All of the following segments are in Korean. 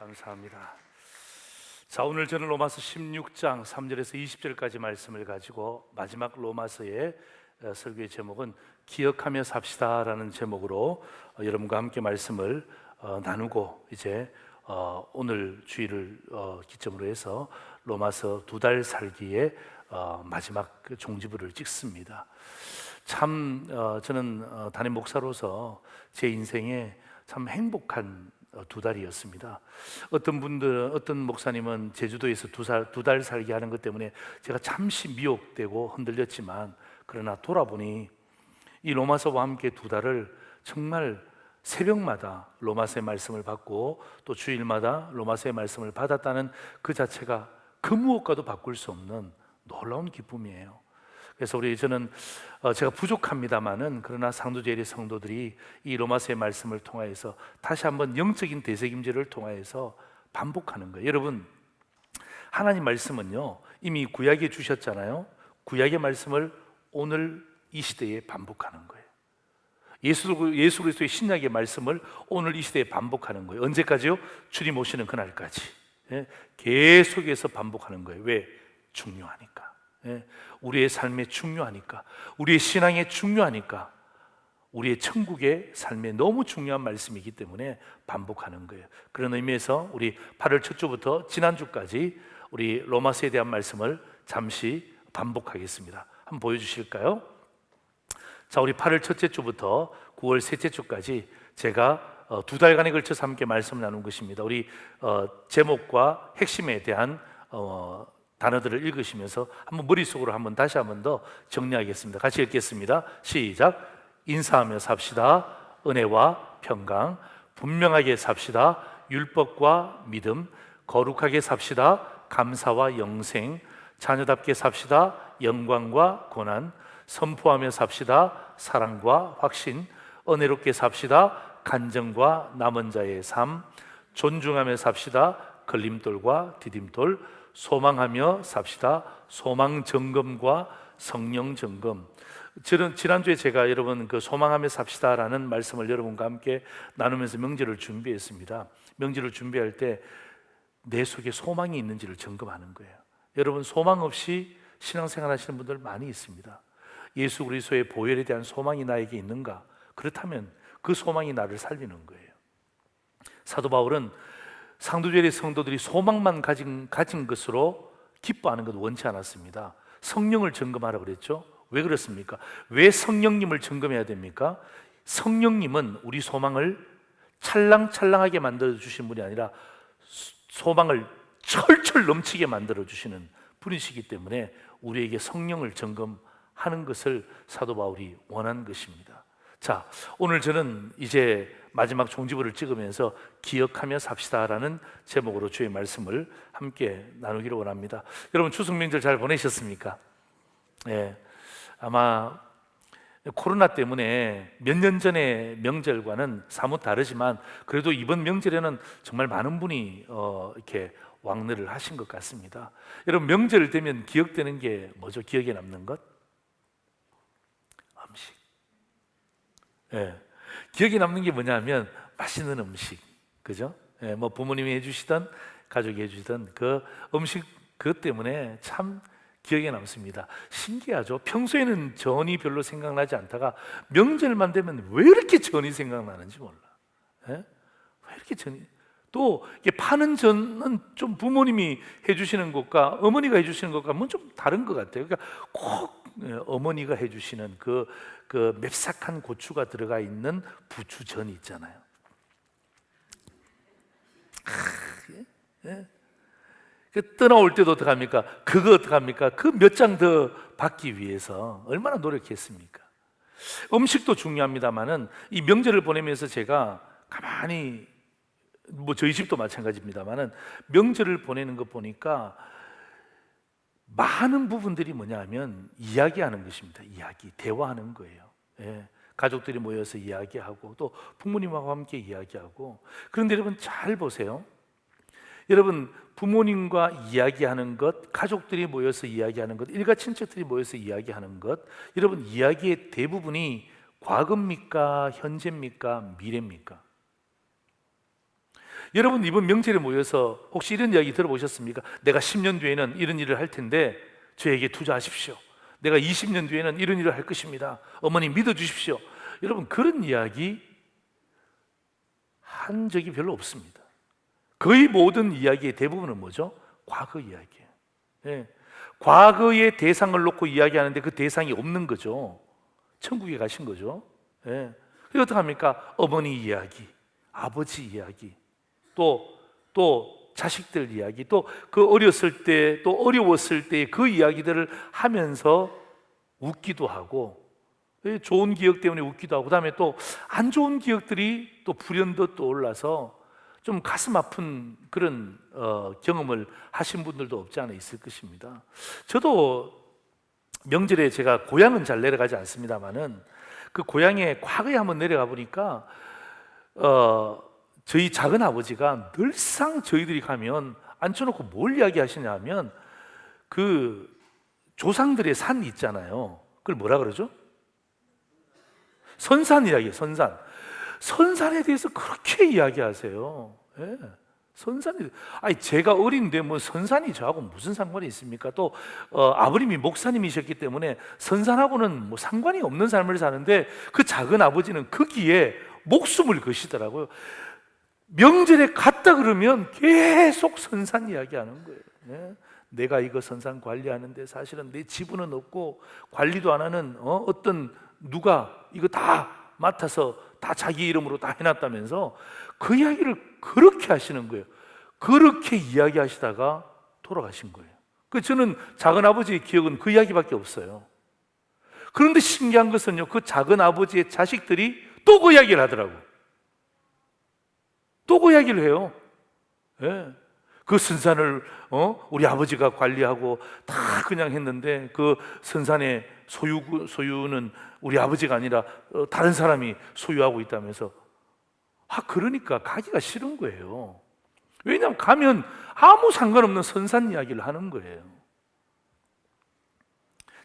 감사합니다. 자, 오늘 저는 로마서 16장 3절에서 20절까지 말씀을 가지고 마지막 로마서의 설교의 제목은 기억하며 삽시다라는 제목으로 여러분과 함께 말씀을 나누고 이제 오늘 주일을 기점으로 해서 로마서 두 달 살기의 마지막 종지부를 찍습니다. 참 저는 담임 목사로서 제 인생에 참 행복한 두 달이었습니다. 어떤 목사님은 제주도에서 두 달 살게 하는 것 때문에 제가 잠시 미혹되고 흔들렸지만, 그러나 돌아보니 이 로마서와 함께 두 달을 정말 새벽마다 로마서의 말씀을 받고 또 주일마다 로마서의 말씀을 받았다는 그 자체가 그 무엇과도 바꿀 수 없는 놀라운 기쁨이에요. 그래서 저는 제가 부족합니다만은, 그러나 상도제일의 성도들이 이 로마서의 말씀을 통하여서 다시 한번 영적인 되새김질을 통하여서 반복하는 거예요. 여러분, 하나님 말씀은요 이미 구약에 주셨잖아요. 구약의 말씀을 오늘 이 시대에 반복하는 거예요. 예수 그리스도의 신약의 말씀을 오늘 이 시대에 반복하는 거예요. 언제까지요? 주님 오시는 그날까지. 계속해서 반복하는 거예요. 왜? 중요하니까. 우리의 삶에 중요하니까, 우리의 신앙에 중요하니까, 우리의 천국의 삶에 너무 중요한 말씀이기 때문에 반복하는 거예요. 그런 의미에서 우리 8월 첫 주부터 지난주까지 우리 로마서에 대한 말씀을 잠시 반복하겠습니다. 한번 보여주실까요? 자, 우리 8월 첫째 주부터 9월 셋째 주까지 제가 두 달간에 걸쳐서 함께 말씀을 나눈 것입니다. 우리 제목과 핵심에 대한 단어들을 읽으시면서 한번 머릿속으로 다시 한번 더 정리하겠습니다. 같이 읽겠습니다. 시작. 인사하며 삽시다. 은혜와 평강, 분명하게 삽시다. 율법과 믿음, 거룩하게 삽시다. 감사와 영생, 자녀답게 삽시다. 영광과 고난, 선포하며 삽시다. 사랑과 확신, 은혜롭게 삽시다. 간정과 남은 자의 삶, 존중하며 삽시다. 걸림돌과 디딤돌, 소망하며 삽시다. 소망 점검과 성령 점검. 지난주에 제가 여러분 그 소망하며 삽시다라는 말씀을 여러분과 함께 나누면서 명제를 준비했습니다. 명제를 준비할 때 내 속에 소망이 있는지를 점검하는 거예요. 여러분, 소망 없이 신앙생활 하시는 분들 많이 있습니다. 예수 그리스도의 보혈에 대한 소망이 나에게 있는가? 그렇다면 그 소망이 나를 살리는 거예요. 사도 바울은 상도제일의 성도들이 소망만 가진 것으로 기뻐하는 것을 원치 않았습니다. 성령을 점검하라고 그랬죠. 왜 그렇습니까? 왜 성령님을 점검해야 됩니까? 성령님은 우리 소망을 찰랑찰랑하게 만들어주신 분이 아니라 소망을 철철 넘치게 만들어주시는 분이시기 때문에 우리에게 성령을 점검하는 것을 사도 바울이 원한 것입니다. 자, 오늘 저는 이제 마지막 종지부를 찍으면서 기억하며 삽시다라는 제목으로 주의 말씀을 함께 나누기를 원합니다. 여러분, 추석 명절 잘 보내셨습니까? 아마 코로나 때문에 몇 년 전의 명절과는 사뭇 다르지만 그래도 이번 명절에는 정말 많은 분이 이렇게 왕래를 하신 것 같습니다. 여러분, 명절 되면 기억되는 게 뭐죠? 기억에 남는 것? 음식. 기억에 남는 게 뭐냐면 맛있는 음식, 그죠? 뭐 부모님이 해주시던 가족이 해주시던 그 음식, 그것 때문에 참 기억에 남습니다. 신기하죠? 평소에는 전이 별로 생각나지 않다가 명절만 되면 왜 이렇게 전이 생각나는지 몰라. 왜 이렇게 전이? 또 이게 파는 전은 좀 부모님이 해주시는 것과 어머니가 해주시는 것과 좀 다른 것 같아요. 그러니까 꼭 어머니가 해주시는 그 맵싹한 고추가 들어가 있는 부추전이 있잖아요. 그 떠나올 때도 어떡합니까? 그거 어떡합니까? 그 몇 장 더 받기 위해서 얼마나 노력했습니까? 음식도 중요합니다만은 이 명절을 보내면서 제가 가만히, 뭐 저희 집도 마찬가지입니다만은 명절을 보내는 거 보니까 많은 부분들이 뭐냐면 이야기하는 것입니다. 이야기, 대화하는 거예요. 가족들이 모여서 이야기하고 또 부모님하고 함께 이야기하고. 그런데 여러분 잘 보세요. 여러분, 부모님과 이야기하는 것, 가족들이 모여서 이야기하는 것, 일가 친척들이 모여서 이야기하는 것, 여러분 이야기의 대부분이 과거입니까? 현재입니까? 미래입니까? 여러분 이번 명절에 모여서 혹시 이런 이야기 들어보셨습니까? 내가 10년 뒤에는 이런 일을 할 텐데 저에게 투자하십시오. 내가 20년 뒤에는 이런 일을 할 것입니다. 어머니 믿어주십시오. 여러분 그런 이야기 한 적이 별로 없습니다. 거의 모든 이야기의 대부분은 뭐죠? 과거 이야기예요. 예. 과거의 대상을 놓고 이야기하는데 그 대상이 없는 거죠. 천국에 가신 거죠. 예. 그게 어떡합니까? 어머니 이야기, 아버지 이야기, 또 자식들 이야기, 또 그 어렸을 때, 또 어려웠을 때 그 이야기들을 하면서 웃기도 하고, 좋은 기억 때문에 웃기도 하고, 그다음에 또 안 좋은 기억들이 또 불현듯 떠올라서 좀 가슴 아픈 그런 경험을 하신 분들도 없지 않아 있을 것입니다. 저도 명절에 제가 고향은 잘 내려가지 않습니다만은 그 고향에 과거에 한번 내려가 보니까 저희 작은 아버지가 늘상 저희들이 가면 앉혀놓고 뭘 이야기하시냐 하면 그 조상들의 산 있잖아요. 그걸 뭐라 그러죠? 선산 이야기예요. 선산에 대해서 그렇게 이야기하세요. 예. 선산이, 아니 제가 어린데 뭐 선산이 저하고 무슨 상관이 있습니까? 또 아버님이 목사님이셨기 때문에 선산하고는 뭐 상관이 없는 삶을 사는데 그 작은 아버지는 거기에 목숨을 거시더라고요. 명절에 갔다 그러면 계속 선산 이야기하는 거예요. 예? 내가 이거 선산 관리하는데 사실은 내 지분은 없고 관리도 안 하는 어떤 누가 이거 다 맡아서 다 자기 이름으로 다 해놨다면서 그 이야기를 그렇게 하시는 거예요. 그렇게 이야기하시다가 돌아가신 거예요. 그래서 저는 작은 아버지의 기억은 그 이야기밖에 없어요. 그런데 신기한 것은요, 그 작은 아버지의 자식들이 또 그 이야기를 하더라고요. 또 그 이야기를 해요. 예. 그 선산을 우리 아버지가 관리하고 다 그냥 했는데 그 선산의 소유는 우리 아버지가 아니라 다른 사람이 소유하고 있다면서, 그러니까 가기가 싫은 거예요. 왜냐하면 가면 아무 상관없는 선산 이야기를 하는 거예요.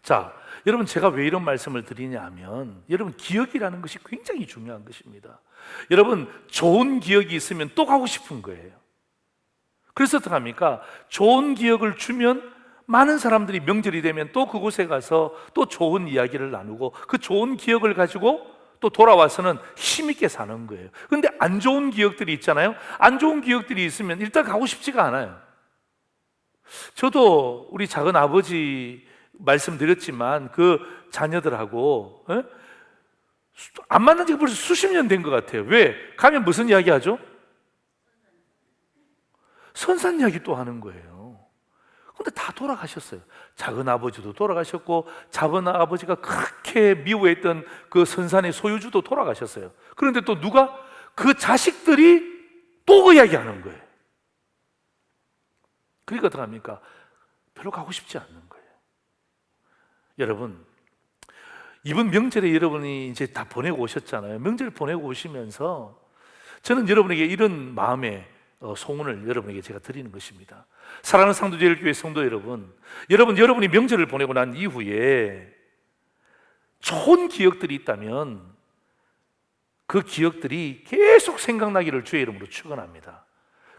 자, 여러분 제가 왜 이런 말씀을 드리냐 하면 여러분 기억이라는 것이 굉장히 중요한 것입니다. 여러분 좋은 기억이 있으면 또 가고 싶은 거예요. 그래서 어떡합니까? 좋은 기억을 주면 많은 사람들이 명절이 되면 또 그곳에 가서 또 좋은 이야기를 나누고 그 좋은 기억을 가지고 또 돌아와서는 힘있게 사는 거예요. 그런데 안 좋은 기억들이 있잖아요. 안 좋은 기억들이 있으면 일단 가고 싶지가 않아요. 저도 우리 작은 아버지 말씀드렸지만 그 자녀들하고 안 만난 지가 벌써 수십 년 된 것 같아요. 왜? 가면 무슨 이야기 하죠? 선산 이야기 또 하는 거예요. 근데 다 돌아가셨어요. 작은 아버지도 돌아가셨고 작은 아버지가 그렇게 미워했던 그 선산의 소유주도 돌아가셨어요. 그런데 또 누가? 그 자식들이 또 그 이야기 하는 거예요. 그러니까 어떡합니까? 별로 가고 싶지 않는 거예요. 여러분 이번 명절에 여러분이 이제 다 보내고 오셨잖아요. 명절 보내고 오시면서 저는 여러분에게 이런 마음의 소원을 여러분에게 제가 드리는 것입니다. 사랑하는 상도제일교회 성도 여러분, 여러분이 명절을 보내고 난 이후에 좋은 기억들이 있다면 그 기억들이 계속 생각나기를 주의 이름으로 축원합니다.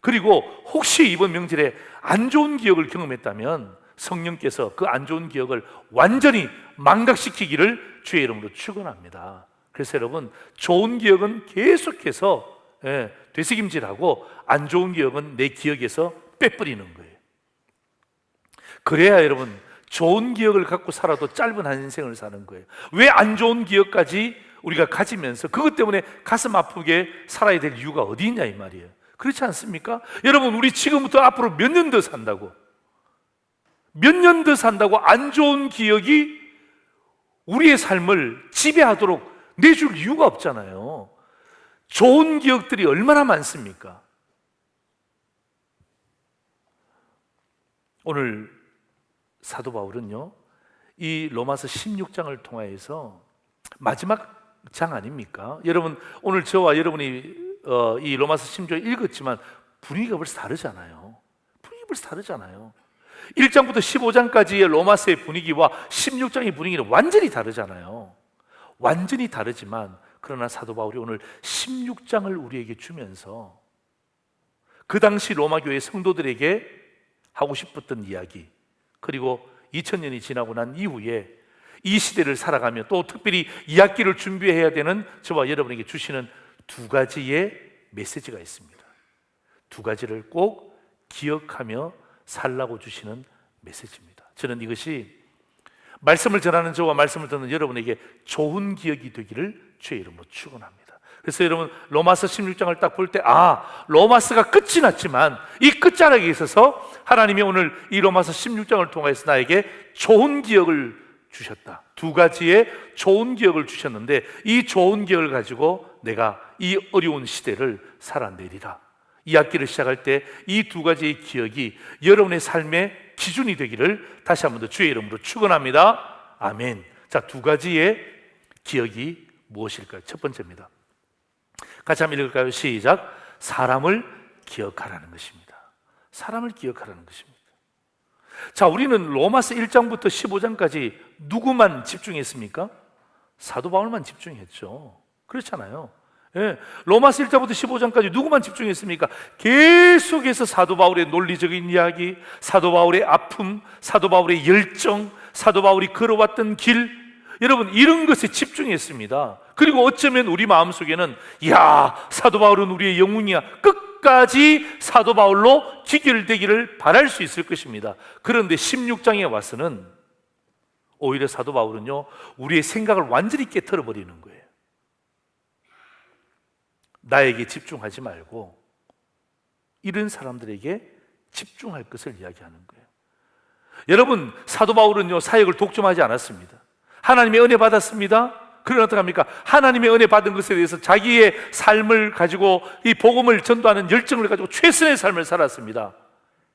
그리고 혹시 이번 명절에 안 좋은 기억을 경험했다면 성령께서 그 안 좋은 기억을 완전히 망각시키기를 주의 이름으로 축원합니다. 그래서 여러분 좋은 기억은 계속해서 되새김질하고 안 좋은 기억은 내 기억에서 빼버리는 거예요. 그래야 여러분 좋은 기억을 갖고 살아도 짧은 한 인생을 사는 거예요. 왜 안 좋은 기억까지 우리가 가지면서 그것 때문에 가슴 아프게 살아야 될 이유가 어디 있냐 이 말이에요. 그렇지 않습니까? 여러분 우리 지금부터 앞으로 몇 년 더 산다고 안 좋은 기억이 우리의 삶을 지배하도록 내줄 이유가 없잖아요. 좋은 기억들이 얼마나 많습니까? 오늘 사도 바울은요, 이 로마서 16장을 통하여서 마지막 장 아닙니까? 여러분 오늘 저와 여러분이 이 로마서 16장 읽었지만 분위기가 벌써 다르잖아요. 1장부터 15장까지의 로마서의 분위기와 16장의 분위기는 완전히 다르잖아요. 완전히 다르지만 그러나 사도 바울이 오늘 16장을 우리에게 주면서 그 당시 로마 교회 성도들에게 하고 싶었던 이야기, 그리고 2000년이 지나고 난 이후에 이 시대를 살아가며 또 특별히 2학기를 준비해야 되는 저와 여러분에게 주시는 두 가지의 메시지가 있습니다. 두 가지를 꼭 기억하며 살라고 주시는 메시지입니다. 저는 이것이 말씀을 전하는 저와 말씀을 듣는 여러분에게 좋은 기억이 되기를 주의 이름으로 축원합니다. 그래서 여러분 로마서 16장을 딱 볼 때 로마서가 끝이 났지만 이 끝자락에 있어서 하나님이 오늘 이 로마서 16장을 통해서 나에게 좋은 기억을 주셨다. 두 가지의 좋은 기억을 주셨는데 이 좋은 기억을 가지고 내가 이 어려운 시대를 살아내리라. 이 학기를 시작할 때 이 두 가지의 기억이 여러분의 삶의 기준이 되기를 다시 한 번 더 주의 이름으로 축원합니다. 아멘. 자, 두 가지의 기억이 무엇일까요? 첫 번째입니다. 같이 한번 읽을까요? 시작. 사람을 기억하라는 것입니다. 사람을 기억하라는 것입니다. 자, 우리는 로마서 1장부터 15장까지 누구만 집중했습니까? 사도 바울만 집중했죠. 그렇잖아요. 예, 로마서 1장부터 15장까지 누구만 집중했습니까? 계속해서 사도 바울의 논리적인 이야기, 사도 바울의 아픔, 사도 바울의 열정, 사도 바울이 걸어왔던 길, 여러분 이런 것에 집중했습니다. 그리고 어쩌면 우리 마음속에는 사도 바울은 우리의 영웅이야, 끝까지 사도 바울로 기결되기를 바랄 수 있을 것입니다. 그런데 16장에 와서는 오히려 사도 바울은요, 우리의 생각을 완전히 깨트려 버리는 거예요. 나에게 집중하지 말고 이런 사람들에게 집중할 것을 이야기하는 거예요. 여러분, 사도 바울은요, 사역을 독점하지 않았습니다. 하나님의 은혜 받았습니다. 그러나 어떡합니까? 하나님의 은혜 받은 것에 대해서 자기의 삶을 가지고 이 복음을 전도하는 열정을 가지고 최선의 삶을 살았습니다.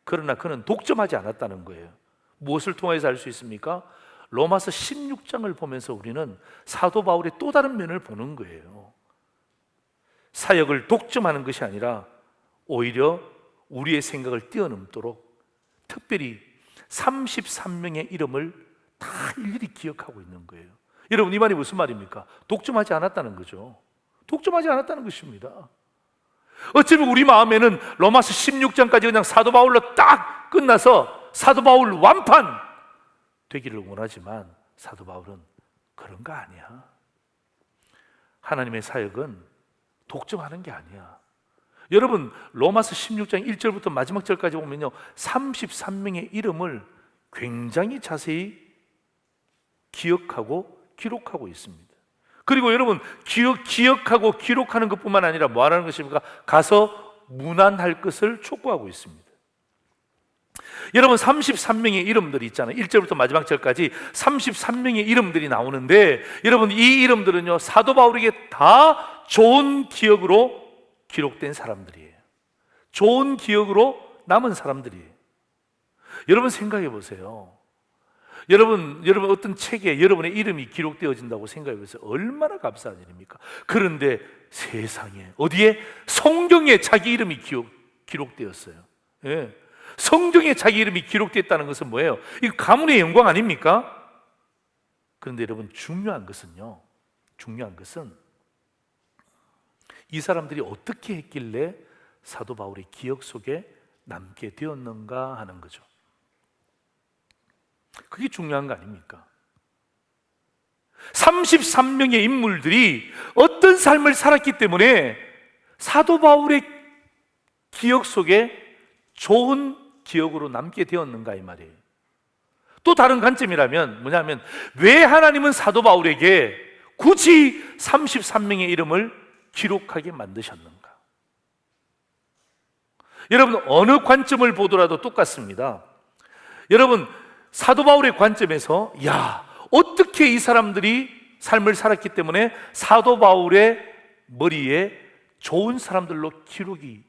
그러나 그는 독점하지 않았다는 거예요. 무엇을 통해서 알 수 있습니까? 로마서 16장을 보면서 우리는 사도 바울의 또 다른 면을 보는 거예요. 사역을 독점하는 것이 아니라 오히려 우리의 생각을 뛰어넘도록 특별히 33명의 이름을 다 일일이 기억하고 있는 거예요. 여러분, 이 말이 무슨 말입니까? 독점하지 않았다는 거죠. 독점하지 않았다는 것입니다. 어쩌면 우리 마음에는 로마서 16장까지 그냥 사도 바울로 딱 끝나서 사도 바울 완판 되기를 원하지만 사도 바울은 그런 거 아니야. 하나님의 사역은 독점하는 게 아니야. 여러분, 로마서 16장 1절부터 마지막 절까지 보면요, 33명의 이름을 굉장히 자세히 기억하고 기록하고 있습니다. 그리고 여러분, 기억하고 기록하는 것뿐만 아니라 뭐 하라는 것입니까? 가서 문안할 것을 촉구하고 있습니다. 여러분, 33명의 이름들이 있잖아요. 1절부터 마지막 절까지 33명의 이름들이 나오는데, 여러분 이 이름들은요, 사도 바울에게 다 좋은 기억으로 기록된 사람들이에요. 좋은 기억으로 남은 사람들이에요. 여러분 생각해 보세요. 여러분 어떤 책에 여러분의 이름이 기록되어진다고 생각해 보세요. 얼마나 감사한 일입니까? 그런데 세상에, 어디에? 성경에 자기 이름이 기록되었어요. 예. 성경에 자기 이름이 기록됐다는 것은 뭐예요? 이거 가문의 영광 아닙니까? 그런데 여러분, 중요한 것은 이 사람들이 어떻게 했길래 사도 바울의 기억 속에 남게 되었는가 하는 거죠. 그게 중요한 거 아닙니까? 33명의 인물들이 어떤 삶을 살았기 때문에 사도 바울의 기억 속에 좋은 기억으로 남게 되었는가 이 말이에요. 또 다른 관점이라면 뭐냐면, 왜 하나님은 사도 바울에게 굳이 33명의 이름을 기록하게 만드셨는가? 여러분, 어느 관점을 보더라도 똑같습니다. 여러분, 사도 바울의 관점에서 어떻게 이 사람들이 삶을 살았기 때문에 사도 바울의 머리에 좋은 사람들로 기억이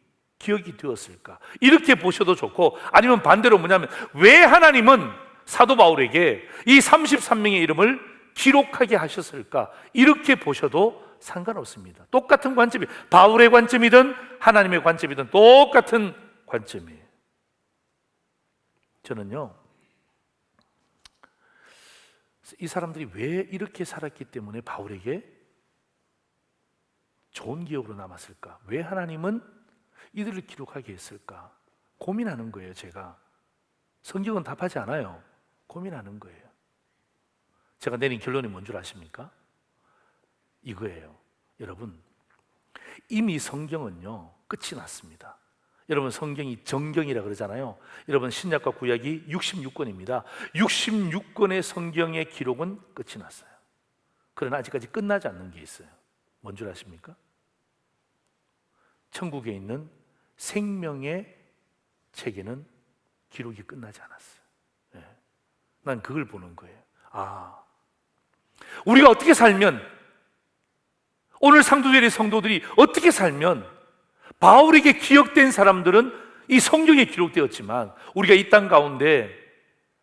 되었을까? 이렇게 보셔도 좋고, 아니면 반대로 뭐냐면, 왜 하나님은 사도 바울에게 이 33명의 이름을 기록하게 하셨을까? 이렇게 보셔도 상관없습니다. 똑같은 관점이, 바울의 관점이든 하나님의 관점이든 똑같은 관점이에요. 저는요, 이 사람들이 왜 이렇게 살았기 때문에 바울에게 좋은 기억으로 남았을까? 왜 하나님은 이들을 기록하게 했을까? 고민하는 거예요. 제가 성경은 답하지 않아요. 고민하는 거예요. 제가 내린 결론이 뭔 줄 아십니까? 이거예요. 여러분, 이미 성경은요 끝이 났습니다. 여러분, 성경이 정경이라 그러잖아요. 여러분, 신약과 구약이 66권입니다 66권의 성경의 기록은 끝이 났어요. 그러나 아직까지 끝나지 않는 게 있어요. 뭔 줄 아십니까? 천국에 있는 생명의 책에는 기록이 끝나지 않았어요. 난 그걸 보는 거예요. 우리가 어떻게 살면, 오늘 상도절의 성도들이 어떻게 살면, 바울에게 기억된 사람들은 이 성경에 기록되었지만 우리가 이 땅 가운데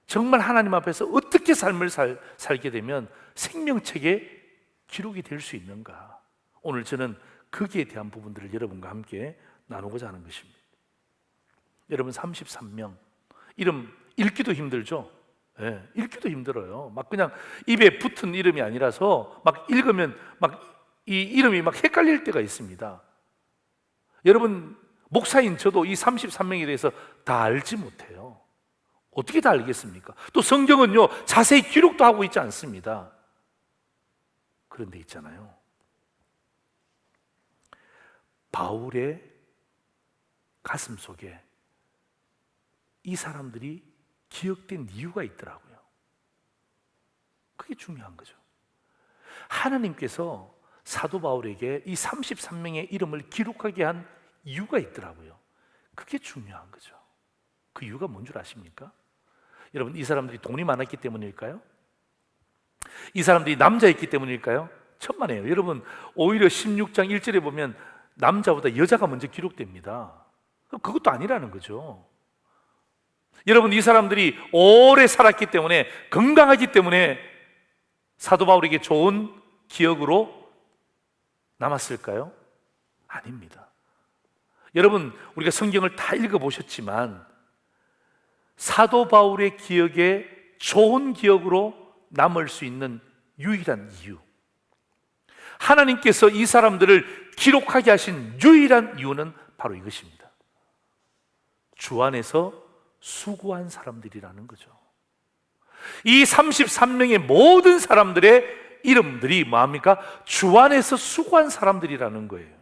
정말 하나님 앞에서 어떻게 삶을 살게 되면 생명책에 기록이 될 수 있는가? 오늘 저는 거기에 대한 부분들을 여러분과 함께 나누고자 하는 것입니다. 여러분, 33명 이름 읽기도 힘들죠? 읽기도 힘들어요. 막 그냥 입에 붙은 이름이 아니라서 막 읽으면 막 이 이름이 막 헷갈릴 때가 있습니다. 여러분, 목사인 저도 이 33명에 대해서 다 알지 못해요. 어떻게 다 알겠습니까? 또 성경은요 자세히 기록도 하고 있지 않습니다. 그런데 있잖아요, 바울의 가슴 속에 이 사람들이 기억된 이유가 있더라고요. 그게 중요한 거죠. 하나님께서 사도 바울에게 이 33명의 이름을 기록하게 한 이유가 있더라고요. 그게 중요한 거죠. 그 이유가 뭔 줄 아십니까? 여러분, 이 사람들이 돈이 많았기 때문일까요? 이 사람들이 남자였기 때문일까요? 천만에요. 여러분, 오히려 16장 1절에 보면 남자보다 여자가 먼저 기록됩니다. 그것도 아니라는 거죠. 여러분, 이 사람들이 오래 살았기 때문에, 건강하기 때문에 사도 바울에게 좋은 기억으로 남았을까요? 아닙니다. 여러분, 우리가 성경을 다 읽어보셨지만 사도 바울의 기억에 좋은 기억으로 남을 수 있는 유일한 이유, 하나님께서 이 사람들을 기록하게 하신 유일한 이유는 바로 이것입니다. 주 안에서 수고한 사람들이라는 거죠. 이 33명의 모든 사람들의 이름들이 뭐합니까? 주 안에서 수고한 사람들이라는 거예요.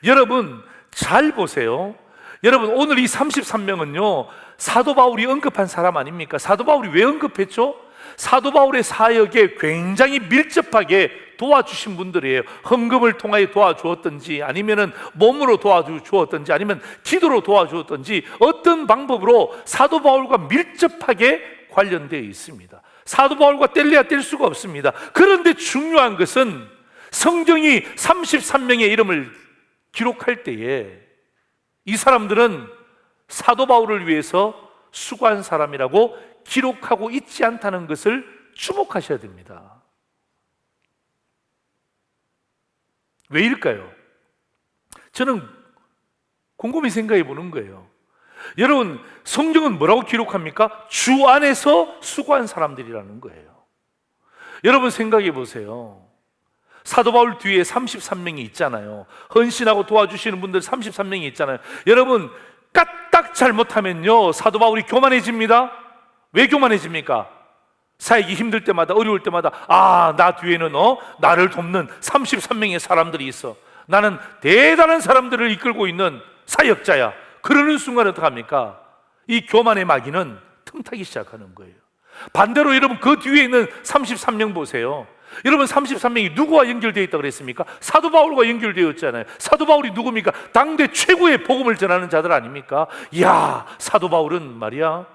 여러분, 잘 보세요. 여러분, 오늘 이 33명은요 사도 바울이 언급한 사람 아닙니까? 사도 바울이 왜 언급했죠? 사도 바울의 사역에 굉장히 밀접하게 도와주신 분들이에요. 헌금을 통하여 도와주었든지, 아니면은 몸으로 도와주었든지, 아니면 기도로 도와주었든지, 어떤 방법으로 사도 바울과 밀접하게 관련되어 있습니다. 사도 바울과 뗄래야 뗄 수가 없습니다. 그런데 중요한 것은 성경이 33명의 이름을 기록할 때에 이 사람들은 사도 바울을 위해서 수고한 사람이라고 기록하고 있지 않다는 것을 주목하셔야 됩니다. 왜일까요? 저는 곰곰이 생각해 보는 거예요. 여러분, 성경은 뭐라고 기록합니까? 주 안에서 수고한 사람들이라는 거예요. 여러분, 생각해 보세요. 사도 바울 뒤에 33명이 있잖아요. 헌신하고 도와주시는 분들 33명이 있잖아요. 여러분, 까딱 잘못하면요 사도 바울이 교만해집니다. 왜 교만해집니까? 사역이 힘들 때마다, 어려울 때마다, 나 뒤에는 나를 돕는 33명의 사람들이 있어. 나는 대단한 사람들을 이끌고 있는 사역자야. 그러는 순간 어떡합니까? 이 교만의 마귀는 틈타기 시작하는 거예요. 반대로 여러분, 그 뒤에 있는 33명 보세요. 여러분, 33명이 누구와 연결되어 있다고 그랬습니까? 사도 바울과 연결되어 있잖아요. 사도 바울이 누굽니까? 당대 최고의 복음을 전하는 자들 아닙니까? 이야, 사도 바울은 말이야,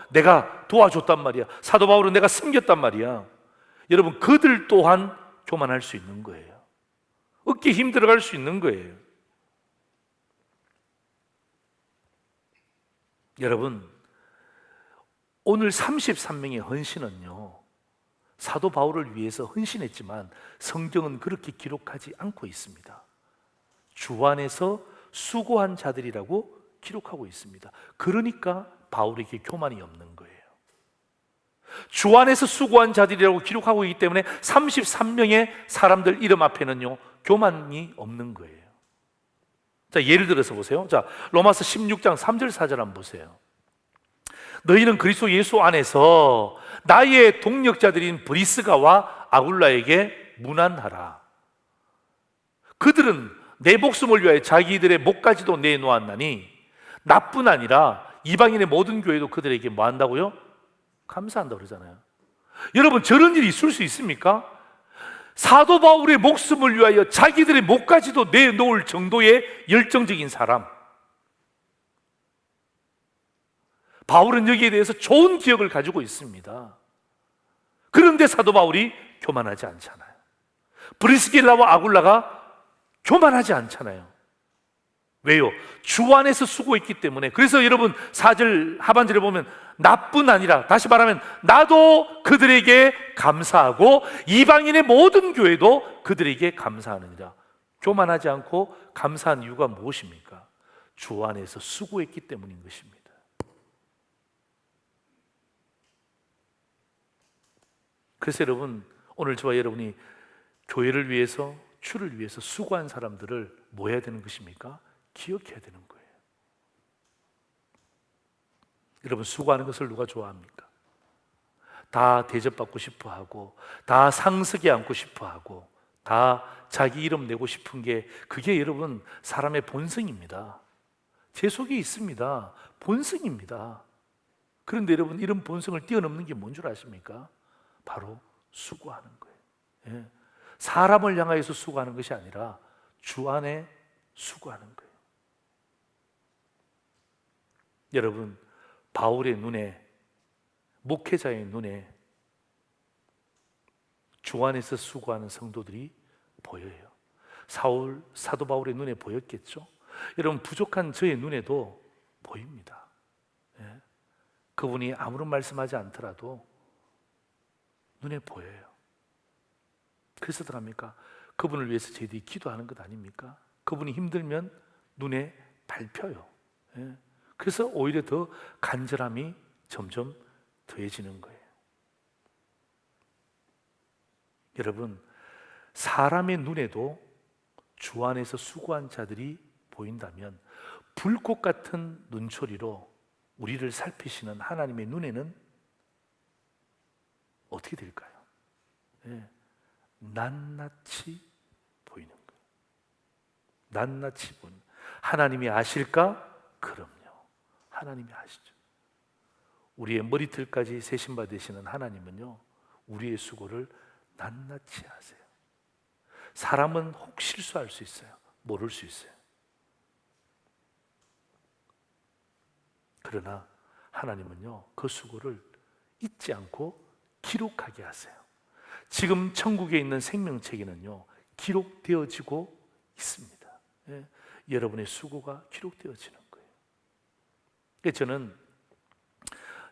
내가 도와줬단 말이야. 사도 바울은 내가 섬겼단 말이야. 여러분, 그들 또한 교만할 수 있는 거예요. 어깨 힘 들어갈 수 있는 거예요. 여러분, 오늘 33명의 헌신은요 사도 바울을 위해서 헌신했지만 성경은 그렇게 기록하지 않고 있습니다. 주 안에서 수고한 자들이라고 기록하고 있습니다. 그러니까 바울에게 교만이 없는 거예요. 주 안에서 수고한 자들이라고 기록하고 있기 때문에 33명의 사람들 이름 앞에는요 교만이 없는 거예요. 자, 예를 들어서 보세요. 자, 로마서 16장 3절 4절 한번 보세요. 너희는 그리스도 예수 안에서 나의 동력자들인 브리스가와 아굴라에게 문안하라. 그들은 내 목숨을 위하여 자기들의 목까지도 내놓았나니 나뿐 아니라 이방인의 모든 교회도 그들에게 뭐 한다고요? 감사한다고 그러잖아요. 여러분, 저런 일이 있을 수 있습니까? 사도 바울의 목숨을 위하여 자기들의 목까지도 내놓을 정도의 열정적인 사람. 바울은 여기에 대해서 좋은 기억을 가지고 있습니다. 그런데 사도 바울이 교만하지 않잖아요. 브리스길라와 아굴라가 교만하지 않잖아요. 왜요? 주 안에서 수고했기 때문에. 그래서 여러분 4절 하반절에 보면 나뿐 아니라, 다시 말하면 나도 그들에게 감사하고 이방인의 모든 교회도 그들에게 감사하느니라. 교만하지 않고 감사한 이유가 무엇입니까? 주 안에서 수고했기 때문인 것입니다. 그래서 여러분, 오늘 저와 여러분이 교회를 위해서, 주를 위해서 수고한 사람들을 뭐 해야 되는 것입니까? 기억해야 되는 거예요. 여러분, 수고하는 것을 누가 좋아합니까? 다 대접받고 싶어하고, 다 상석에 앉고 싶어하고, 다 자기 이름 내고 싶은 게, 그게 여러분 사람의 본성입니다. 제 속에 있습니다. 본성입니다. 그런데 여러분, 이런 본성을 뛰어넘는 게 뭔 줄 아십니까? 바로 수고하는 거예요. 예. 사람을 향하여서 수고하는 것이 아니라 주 안에 수고하는 거예요. 여러분, 바울의 눈에, 목회자의 눈에 주 안에서 수고하는 성도들이 보여요. 사도 바울의 눈에 보였겠죠? 여러분, 부족한 저의 눈에도 보입니다. 예. 그분이 아무런 말씀하지 않더라도 눈에 보여요. 그래서 어떡합니까? 그분을 위해서 저희들이 기도하는 것 아닙니까? 그분이 힘들면 눈에 밟혀요. 예. 그래서 오히려 더 간절함이 점점 더해지는 거예요. 여러분, 사람의 눈에도 주 안에서 수고한 자들이 보인다면 불꽃 같은 눈초리로 우리를 살피시는 하나님의 눈에는 어떻게 될까요? 예. 낱낱이 보이는 거예요. 낱낱이 보는. 하나님이 아실까? 그럼요. 하나님이 아시죠. 우리의 머리털까지 세심바 되시는 하나님은요, 우리의 수고를 낱낱이 아세요. 사람은 혹 실수할 수 있어요. 모를 수 있어요. 그러나 하나님은요, 그 수고를 잊지 않고 기록하게 하세요. 지금 천국에 있는 생명책에는요, 기록되어지고 있습니다. 예, 여러분의 수고가 기록되어지는 거예요. 그래서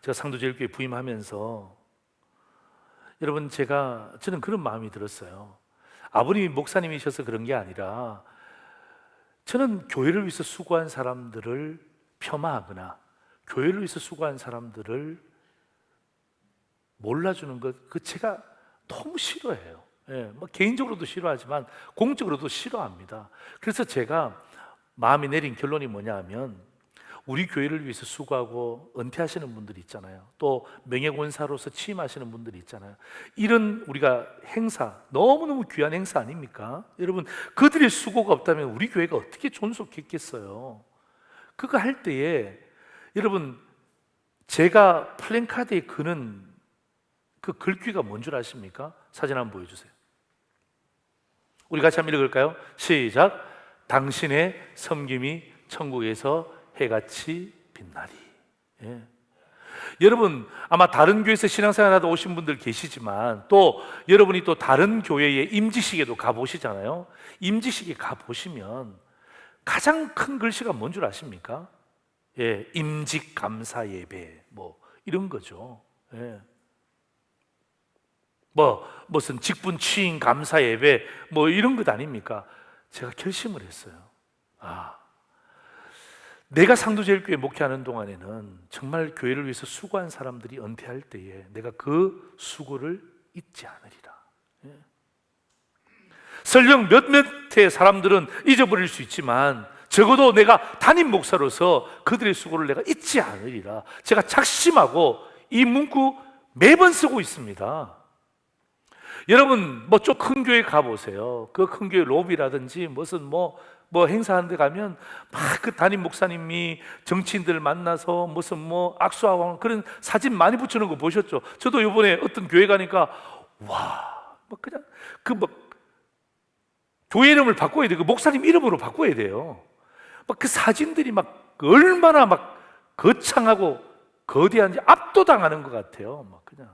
제가 상도제일교회 부임하면서 여러분, 저는 그런 마음이 들었어요. 아버님이 목사님이셔서 그런 게 아니라 저는 교회를 위해서 수고한 사람들을 폄하하거나 교회를 위해서 수고한 사람들을 몰라주는 것, 그 제가 너무 싫어해요. 예, 뭐 개인적으로도 싫어하지만 공적으로도 싫어합니다. 그래서 제가 마음이 내린 결론이 뭐냐 하면, 우리 교회를 위해서 수고하고 은퇴하시는 분들이 있잖아요. 또 명예권사로서 취임하시는 분들이 있잖아요. 이런 우리가 행사, 너무너무 귀한 행사 아닙니까? 여러분, 그들의 수고가 없다면 우리 교회가 어떻게 존속했겠어요? 그거 할 때에 여러분, 제가 플랜카드에 그는 그 글귀가 뭔 줄 아십니까? 사진 한번 보여주세요. 우리 같이 한번 읽을까요? 시작. 당신의 섬김이 천국에서 해같이 빛나리. 예. 여러분, 아마 다른 교회에서 신앙생활 하다 오신 분들 계시지만, 또 여러분이 또 다른 교회의 임직식에도 가보시잖아요. 임직식에 가보시면 가장 큰 글씨가 뭔 줄 아십니까? 예, 임직 감사 예배, 뭐 이런 거죠. 예. 무슨 직분 취임 감사 예배, 뭐 이런 것 아닙니까? 제가 결심을 했어요. 내가 상도제일교회 목회하는 동안에는 정말 교회를 위해서 수고한 사람들이 은퇴할 때에 내가 그 수고를 잊지 않으리라. 설령 몇몇의 사람들은 잊어버릴 수 있지만 적어도 내가 담임 목사로서 그들의 수고를 내가 잊지 않으리라. 제가 작심하고 이 문구 매번 쓰고 있습니다. 여러분 뭐 좀 큰 교회 가보세요. 그 큰 교회 로비라든지 무슨 뭐 행사하는 데 가면 막 그 담임 목사님이 정치인들 만나서 무슨 뭐 악수하고 그런 사진 많이 붙여놓은 거 보셨죠? 저도 이번에 어떤 교회 가니까 와, 막 그냥 그 뭐 교회 이름을 바꿔야 돼. 그 목사님 이름으로 바꿔야 돼요. 막 그 사진들이 막 얼마나 막 거창하고 거대한지 압도당하는 것 같아요. 막 그냥.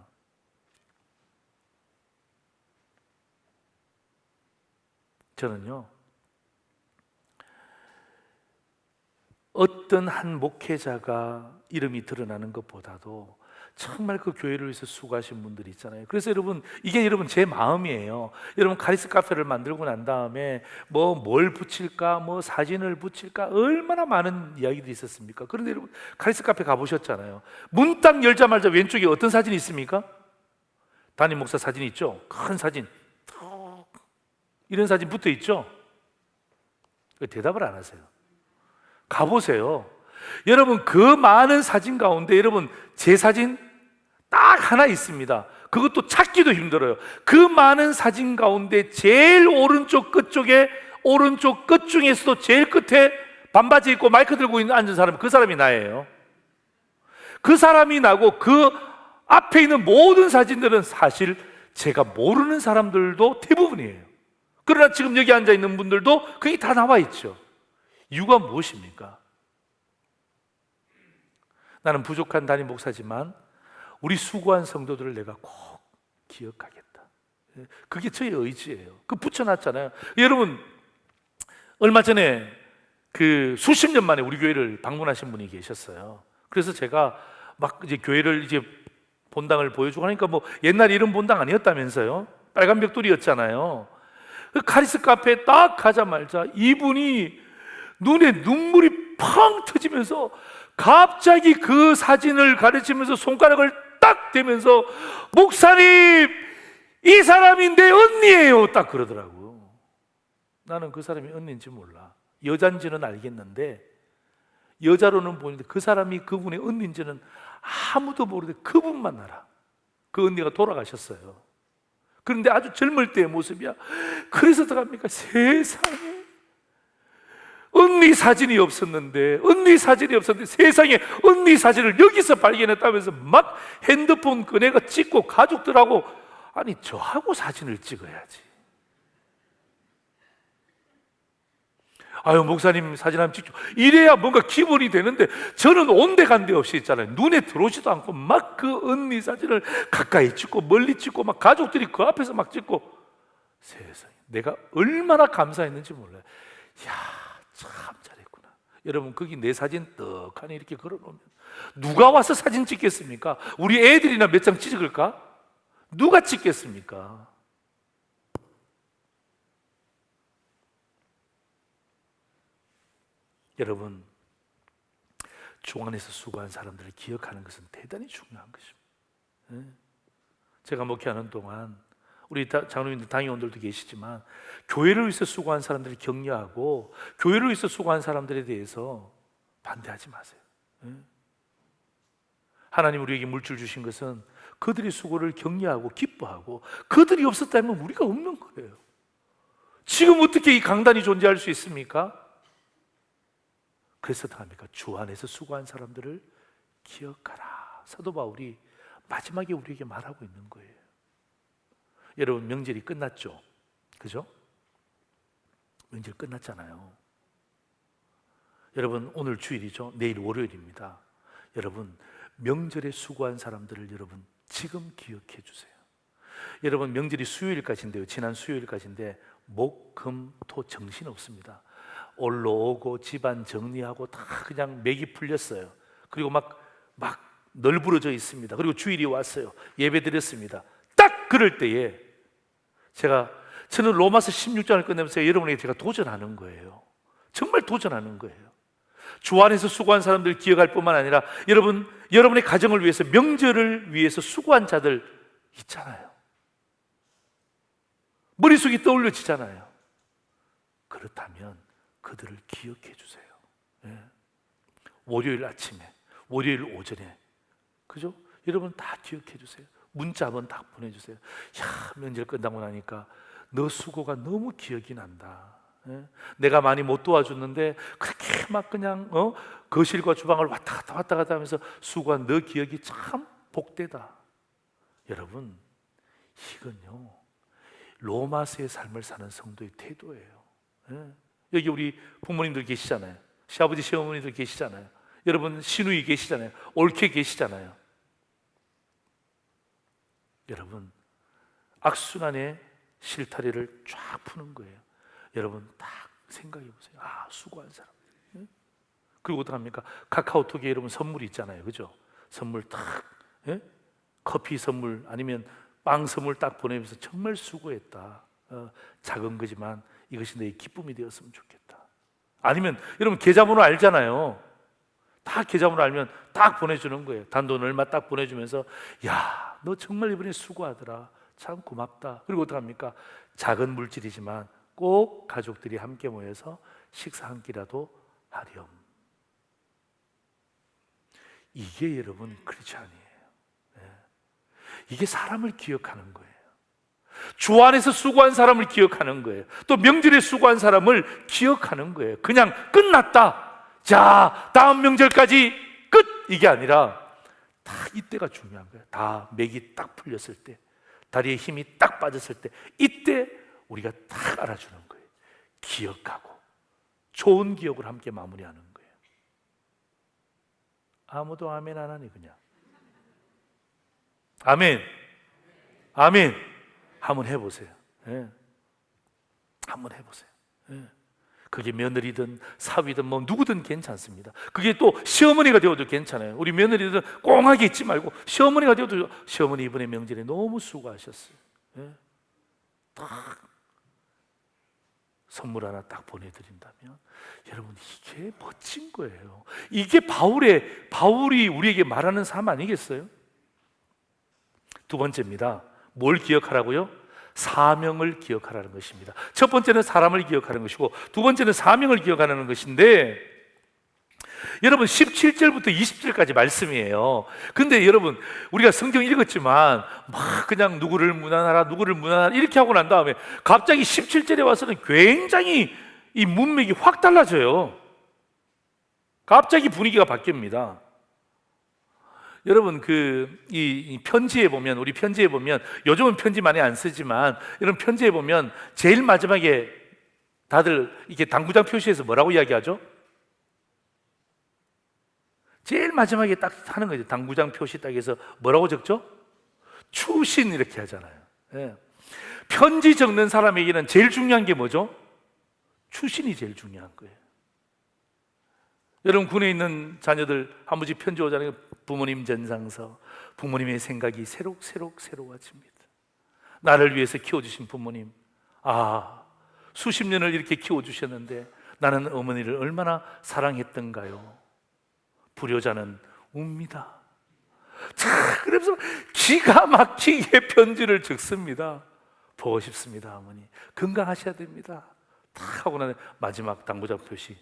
저는요, 어떤 한 목회자가 이름이 드러나는 것보다도 정말 그 교회를 위해서 수고하신 분들이 있잖아요. 그래서 여러분, 이게 여러분 제 마음이에요. 여러분 카리스 카페를 만들고 난 다음에 뭘 붙일까, 사진을 붙일까, 얼마나 많은 이야기들이 있었습니까? 그런데 여러분 카리스 카페 가보셨잖아요. 문 딱 열자마자 왼쪽에 어떤 사진이 있습니까? 담임 목사 사진 있죠? 큰 사진, 이런 사진 붙어 있죠? 왜 대답을 안 하세요? 가보세요. 여러분 그 많은 사진 가운데 여러분 제 사진 딱 하나 있습니다. 그것도 찾기도 힘들어요. 그 많은 사진 가운데 제일 오른쪽 끝쪽에, 오른쪽 끝 중에서도 제일 끝에 반바지 입고 마이크 들고 앉은 사람이 그 사람이 나예요. 그 사람이 나고 그 앞에 있는 모든 사진들은 사실 제가 모르는 사람들도 대부분이에요. 그러나 지금 여기 앉아 있는 분들도 그게 다 나와 있죠. 이유가 무엇입니까? 나는 부족한 담임 목사지만 우리 수고한 성도들을 내가 꼭 기억하겠다. 그게 저의 의지예요. 그 붙여놨잖아요. 여러분 얼마 전에 그 수십 년 만에 우리 교회를 방문하신 분이 계셨어요. 그래서 제가 막 이제 교회를 이제 본당을 보여주고 하니까 뭐 옛날 이런 본당 아니었다면서요? 빨간 벽돌이었잖아요. 그 카리스 카페에 딱 가자마자 이분이 눈에 눈물이 팡 터지면서 갑자기 그 사진을 가르치면서 손가락을 딱 대면서 목사님, 이 사람이 내 언니예요. 딱 그러더라고요. 나는 그 사람이 언니인지 몰라. 여잔지는 알겠는데 여자로는 보는데 그 사람이 그분의 언니인지는 아무도 모르는데 그분만 알아. 그 언니가 돌아가셨어요. 그런데 아주 젊을 때의 모습이야. 그래서 어떡합니까? 세상에 언니 사진이 없었는데 세상에 언니 사진을 여기서 발견했다면서 막 핸드폰 꺼내가 찍고 가족들하고, 아니 저하고 사진을 찍어야지. 아유 목사님 사진 한번 찍죠. 이래야 뭔가 기분이 되는데 저는 온데간데 없이 있잖아요. 눈에 들어오지도 않고 막 그 언니 사진을 가까이 찍고 멀리 찍고 막 가족들이 그 앞에서 막 찍고, 세상에 내가 얼마나 감사했는지 몰라요. 야, 참 잘했구나. 여러분 거기 내 사진 떡하니 이렇게 걸어놓으면 누가 와서 사진 찍겠습니까? 우리 애들이나 몇 장 찍을까? 누가 찍겠습니까? 여러분 주 안에서 수고한 사람들을 기억하는 것은 대단히 중요한 것입니다. 제가 목회하는 동안 우리 장로님들, 당의원들도 계시지만 교회를 위해서 수고한 사람들을 격려하고 교회를 위해서 수고한 사람들에 대해서 반대하지 마세요. 하나님 우리에게 물질 주신 것은 그들의 수고를 격려하고 기뻐하고, 그들이 없었다면 우리가 없는 거예요. 지금 어떻게 이 강단이 존재할 수 있습니까? 그래서 어떡합니까? 주 안에서 수고한 사람들을 기억하라. 사도 바울이 마지막에 우리에게 말하고 있는 거예요. 여러분 명절이 끝났죠? 그죠? 명절 끝났잖아요. 여러분 오늘 주일이죠? 내일 월요일입니다. 여러분 명절에 수고한 사람들을 여러분 지금 기억해 주세요. 여러분 명절이 수요일까지인데요. 지난 수요일까지인데 목, 금, 토 정신 없습니다. 올라오고 집안 정리하고 다 그냥 맥이 풀렸어요. 그리고 막 널브러져 있습니다. 그리고 주일이 왔어요. 예배 드렸습니다. 딱 그럴 때에 저는 로마서 16장을 끝내면서 여러분에게 제가 도전하는 거예요. 정말 도전하는 거예요. 주 안에서 수고한 사람들 기억할 뿐만 아니라 여러분의 가정을 위해서, 명절을 위해서 수고한 자들 있잖아요. 머릿속이 떠올려지잖아요. 그렇다면 그들을 기억해 주세요. 예. 월요일 아침에, 월요일 오전에, 그죠? 여러분 다 기억해 주세요. 문자 한번 딱 보내주세요. 야, 명절 끝나고 나니까 너 수고가 너무 기억이 난다. 예? 내가 많이 못 도와줬는데 그렇게 막 그냥 거실과 주방을 왔다 갔다 하면서 수고한 너 기억이 참 복되다. 여러분, 이건요 로마서의 삶을 사는 성도의 태도예요. 예? 여기 우리 부모님들 계시잖아요. 시아버지 시어머니들 계시잖아요. 여러분 시누이 계시잖아요. 올케 계시잖아요. 여러분 악순환의 실타래를 쫙 푸는 거예요. 여러분 딱 생각해 보세요. 아, 수고한 사람. 예? 그리고 어떡합니까? 카카오톡에 여러분 선물이 있잖아요. 그죠? 선물 딱, 예? 커피 선물 아니면 빵 선물 딱 보내면서 정말 수고했다. 작은 거지만 이것이 내 기쁨이 되었으면 좋겠다. 아니면 여러분 계좌번호 알잖아요. 다 계좌번호 알면 딱 보내주는 거예요. 단돈 얼마 딱 보내주면서 야, 너 정말 이번에 수고하더라. 참 고맙다. 그리고 어떡합니까? 작은 물질이지만 꼭 가족들이 함께 모여서 식사 한 끼라도 하렴. 이게 여러분 크리스찬이에요. 이게 사람을 기억하는 거예요. 주 안에서 수고한 사람을 기억하는 거예요. 또 명절에 수고한 사람을 기억하는 거예요. 그냥 끝났다, 자 다음 명절까지 끝, 이게 아니라 다 이때가 중요한 거예요. 다 맥이 딱 풀렸을 때, 다리에 힘이 딱 빠졌을 때, 이때 우리가 딱 알아주는 거예요. 기억하고 좋은 기억을 함께 마무리하는 거예요. 아무도 아멘 안 하니 그냥 아멘, 아멘. 한번 해보세요. 예. 한번 해보세요. 예. 그게 며느리든 사위든 뭐 누구든 괜찮습니다. 그게 또 시어머니가 되어도 괜찮아요. 우리 며느리들은 꽁하게 있지 말고 시어머니가 되어도, 시어머니 이번에 명절에 너무 수고하셨어요. 예. 딱 선물 하나 딱 보내드린다면 여러분 이게 멋진 거예요. 이게 바울이 우리에게 말하는 삶 아니겠어요? 두 번째입니다. 뭘 기억하라고요? 사명을 기억하라는 것입니다. 첫 번째는 사람을 기억하는 것이고 두 번째는 사명을 기억하는 것인데, 여러분 17절부터 20절까지 말씀이에요. 근데 여러분 우리가 성경 읽었지만 막 그냥 누구를 무난하라 이렇게 하고 난 다음에 갑자기 17절에 와서는 굉장히 이 문맥이 확 달라져요. 갑자기 분위기가 바뀝니다. 여러분 이 편지에 보면, 우리 편지에 보면, 요즘은 편지 많이 안 쓰지만 이런 편지에 보면 제일 마지막에 다들 이렇게 당구장 표시해서 뭐라고 이야기하죠? 제일 마지막에 딱 하는 거죠. 당구장 표시 딱 해서 뭐라고 적죠? 추신 이렇게 하잖아요. 예. 편지 적는 사람에게는 제일 중요한 게 뭐죠? 추신이 제일 중요한 거예요. 여러분 군에 있는 자녀들 한 번씩 편지 오잖아요. 부모님 전상서, 부모님의 생각이 새록새록새로워집니다. 나를 위해서 키워주신 부모님, 수십 년을 이렇게 키워주셨는데 나는 어머니를 얼마나 사랑했던가요? 불효자는 웁니다. 자, 그래서 기가 막히게 편지를 적습니다. 보고 싶습니다, 어머니. 건강하셔야 됩니다. 딱 하고 나면 마지막 당구장 표시,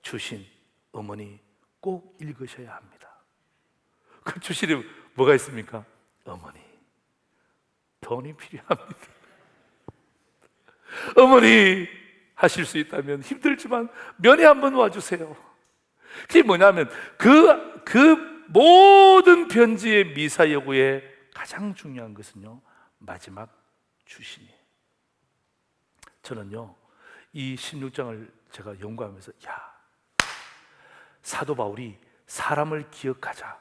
주신 어머니 꼭 읽으셔야 합니다. 그 주신에 뭐가 있습니까? 어머니, 돈이 필요합니다. 어머니, 하실 수 있다면 힘들지만 면회 한번 와주세요. 그게 뭐냐면 그 모든 편지의 미사여구에 가장 중요한 것은요, 마지막 주신이에요. 저는요 이 16장을 제가 연구하면서 사도 바울이 사람을 기억하자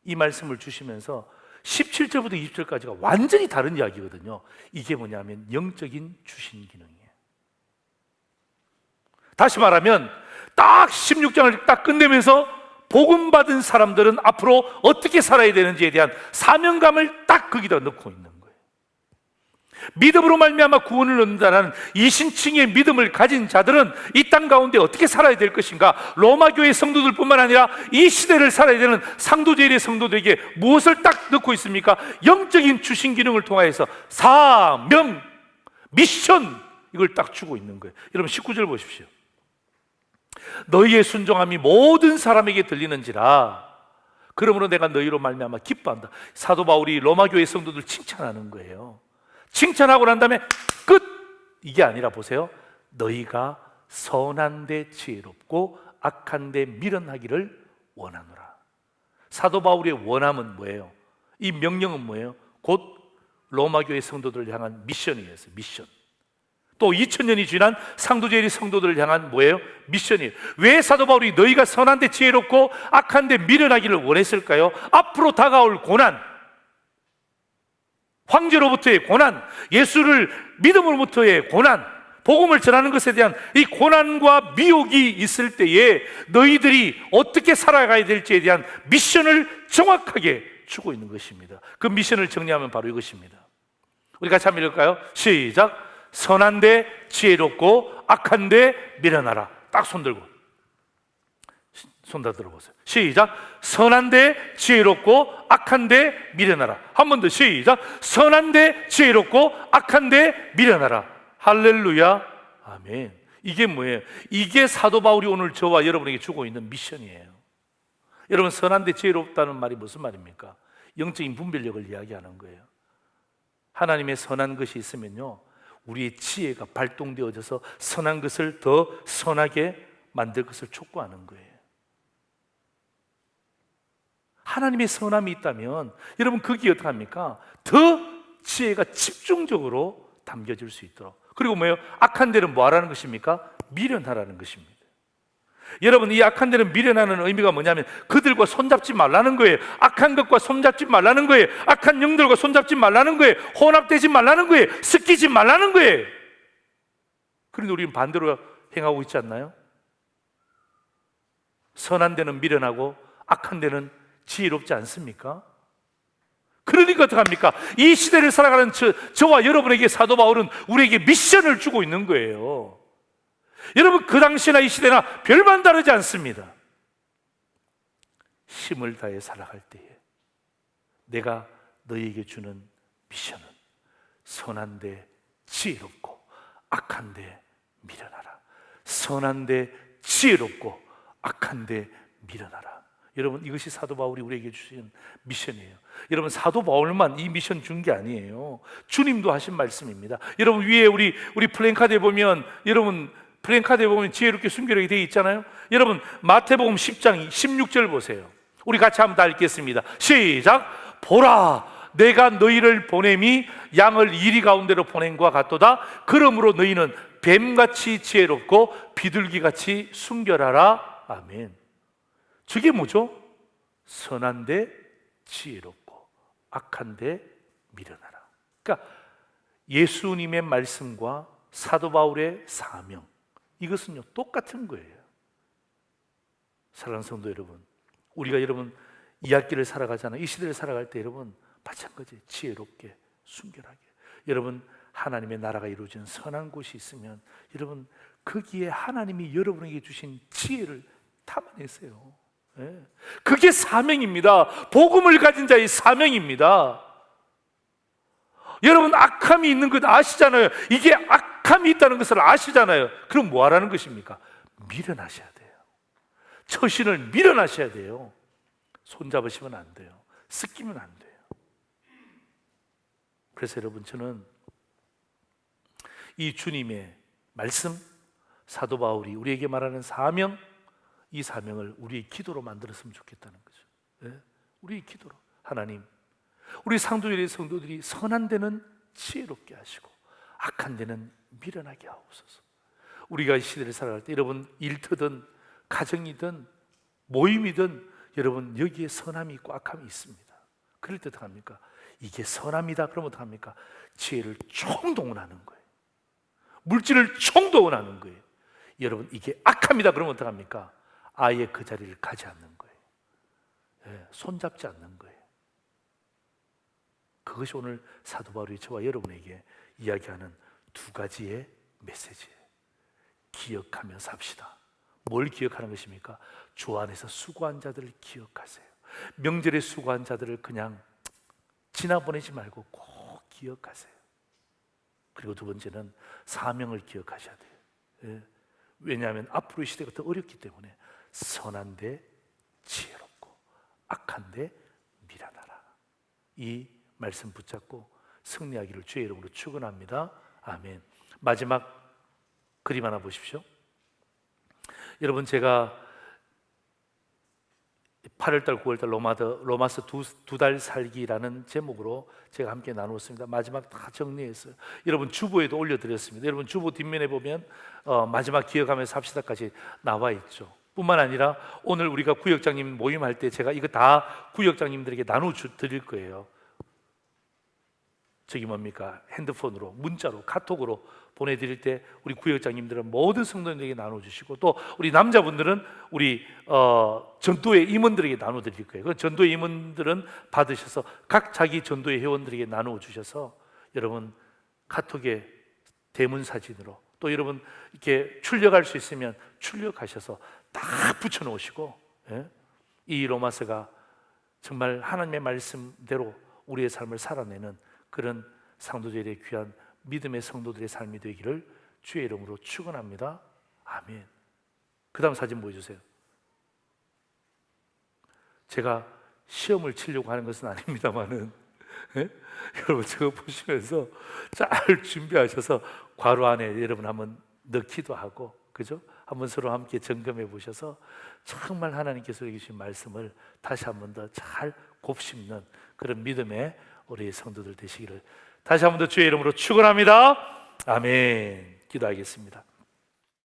이 말씀을 주시면서 17절부터 20절까지가 완전히 다른 이야기거든요. 이게 뭐냐면 영적인 주신 기능이에요. 다시 말하면 딱 16장을 딱 끝내면서 복음 받은 사람들은 앞으로 어떻게 살아야 되는지에 대한 사명감을 딱 거기다 넣고 있는 거예요. 믿음으로 말미암아 구원을 얻는다는 이신칭의 믿음을 가진 자들은 이 땅 가운데 어떻게 살아야 될 것인가? 로마 교회 성도들뿐만 아니라 이 시대를 살아야 되는 상도제일의 성도들에게 무엇을 딱 넣고 있습니까? 영적인 주신 기능을 통하여서 사명, 미션, 이걸 딱 주고 있는 거예요. 여러분 19절 보십시오. 너희의 순종함이 모든 사람에게 들리는지라. 그러므로 내가 너희로 말미암아 기뻐한다. 사도 바울이 로마 교회 성도들 칭찬하는 거예요. 칭찬하고 난 다음에 끝! 이게 아니라 보세요. 너희가 선한데 지혜롭고 악한데 미련하기를 원하노라. 사도 바울의 원함은 뭐예요? 이 명령은 뭐예요? 곧 로마 교회 성도들을 향한 미션이에요. 미션. 또 2000년이 지난 상도제리 성도들을 향한 뭐예요? 미션이에요. 왜 사도 바울이 너희가 선한데 지혜롭고 악한데 미련하기를 원했을까요? 앞으로 다가올 고난, 황제로부터의 고난, 예수를 믿음으로부터의 고난, 복음을 전하는 것에 대한 이 고난과 미혹이 있을 때에 너희들이 어떻게 살아가야 될지에 대한 미션을 정확하게 주고 있는 것입니다. 그 미션을 정리하면 바로 이것입니다. 우리 같이 한번 읽을까요? 시작. 선한데 지혜롭고 악한데 미련하라. 딱 손 들고 손 다 들어보세요. 시작. 선한데 지혜롭고 악한데 미련하라. 한 번 더 시작. 선한데 지혜롭고 악한데 미련하라. 할렐루야. 아멘. 이게 뭐예요? 이게 사도 바울이 오늘 저와 여러분에게 주고 있는 미션이에요. 여러분, 선한데 지혜롭다는 말이 무슨 말입니까? 영적인 분별력을 이야기하는 거예요. 하나님의 선한 것이 있으면요, 우리의 지혜가 발동되어져서 선한 것을 더 선하게 만들 것을 촉구하는 거예요. 하나님의 선함이 있다면 여러분, 거기에 어떻게 합니까? 더 지혜가 집중적으로 담겨질 수 있도록. 그리고 뭐예요? 악한 데는 뭐 하라는 것입니까? 미련하라는 것입니다. 여러분, 이 악한 데는 미련하는 의미가 뭐냐면 그들과 손잡지 말라는 거예요. 악한 것과 손잡지 말라는 거예요. 악한 영들과 손잡지 말라는 거예요. 혼합되지 말라는 거예요. 섞이지 말라는 거예요. 그런데 우리는 반대로 행하고 있지 않나요? 선한 데는 미련하고 악한 데는 지혜롭지 않습니까? 그러니까 어떡합니까? 이 시대를 살아가는 저와 여러분에게 사도 바울은 우리에게 미션을 주고 있는 거예요. 여러분, 그 당시나 이 시대나 별반 다르지 않습니다. 힘을 다해 살아갈 때에 내가 너희에게 주는 미션은 선한데 지혜롭고 악한데 미련하라. 선한데 지혜롭고 악한데 미련하라. 여러분, 이것이 사도 바울이 우리에게 주신 미션이에요. 여러분, 사도 바울만 이 미션 준 게 아니에요. 주님도 하신 말씀입니다. 여러분, 위에 우리 플랜카드에 보면, 여러분 플랜카드에 보면 지혜롭게 순결하게 되어 있잖아요. 여러분, 마태복음 10장 16절 보세요. 우리 같이 한번 다 읽겠습니다. 시작. 보라, 내가 너희를 보냄이 양을 이리 가운데로 보낸 것과 같도다. 그러므로 너희는 뱀같이 지혜롭고 비둘기같이 순결하라. 아멘. 저게 뭐죠? 선한데 지혜롭고 악한데 미련하라. 그러니까 예수님의 말씀과 사도 바울의 사명, 이것은요 똑같은 거예요. 사랑하는 성도 여러분, 우리가 여러분 이 학기를 살아가잖아요. 이 시대를 살아갈 때 여러분 마찬가지 지혜롭게 순결하게, 여러분 하나님의 나라가 이루어지는 선한 곳이 있으면 여러분 거기에 하나님이 여러분에게 주신 지혜를 담아내세요. 네. 그게 사명입니다. 복음을 가진 자의 사명입니다. 여러분, 악함이 있는 것 아시잖아요. 이게 악함이 있다는 것을 아시잖아요. 그럼 뭐 하라는 것입니까? 미련하셔야 돼요. 처신을 미련하셔야 돼요. 손잡으시면 안 돼요. 섞이면 안 돼요. 그래서 여러분, 저는 이 주님의 말씀, 사도 바울이 우리에게 말하는 사명, 이 사명을 우리의 기도로 만들었으면 좋겠다는 거죠. 네? 우리의 기도로. 하나님, 우리 상도일의 성도들이 선한 데는 지혜롭게 하시고 악한 데는 미련하게 하옵소서. 우리가 이 시대를 살아갈 때 여러분 일터든 가정이든 모임이든 여러분 여기에 선함이 있고 악함이 있습니다. 그럴 때 어떡합니까? 이게 선함이다 그러면 어떡합니까? 지혜를 총동원하는 거예요. 물질을 총동원하는 거예요. 여러분, 이게 악함이다 그러면 어떡합니까? 아예 그 자리를 가지 않는 거예요. 예, 손잡지 않는 거예요. 그것이 오늘 사도 바울이 저와 여러분에게 이야기하는 두 가지의 메시지예요. 기억하며 삽시다. 뭘 기억하는 것입니까? 주 안에서 수고한 자들을 기억하세요. 명절에 수고한 자들을 그냥 지나보내지 말고 꼭 기억하세요. 그리고 두 번째는 사명을 기억하셔야 돼요. 예. 왜냐하면 앞으로의 시대가 더 어렵기 때문에 선한데 지혜롭고 악한데 미련하라. 이 말씀 붙잡고 승리하기를 주의 이름으로 축원합니다. 아멘. 마지막 그림 하나 보십시오. 여러분, 제가 8월달, 9월달 로마서 두 달 살기라는 제목으로 제가 함께 나누었습니다. 마지막 다 정리했어요. 여러분 주보에도 올려드렸습니다. 여러분 주보 뒷면에 보면 마지막 기억하면서 삽시다까지 나와 있죠. 뿐만 아니라 오늘 우리가 구역장님 모임할 때 제가 이거 다 구역장님들에게 나눠드릴 거예요. 저기 뭡니까? 핸드폰으로, 문자로, 카톡으로 보내드릴 때 우리 구역장님들은 모든 성도님들에게 나눠주시고, 또 우리 남자분들은 우리 전도회 임원들에게 나눠드릴 거예요. 그 전도회 임원들은 받으셔서 각 자기 전도회 회원들에게 나눠주셔서 여러분 카톡에 대문 사진으로, 또 여러분 이렇게 출력할 수 있으면 출력하셔서 딱 붙여놓으시고, 예? 이 로마서가 정말 하나님의 말씀대로 우리의 삶을 살아내는 그런 상도절의 귀한 믿음의 성도들의 삶이 되기를 주의 이름으로 축원합니다. 아멘. 그 다음 사진 보여주세요. 제가 시험을 치려고 하는 것은 아닙니다만은, 예? 여러분 저거 보시면서 잘 준비하셔서 괄호 안에 여러분 한번 넣기도 하고, 그죠? 한번 서로 함께 점검해 보셔서 정말 하나님께서 주신 말씀을 다시 한번 더 잘 곱씹는 그런 믿음의 우리 성도들 되시기를 다시 한번 더 주의 이름으로 축원합니다. 아멘. 기도하겠습니다.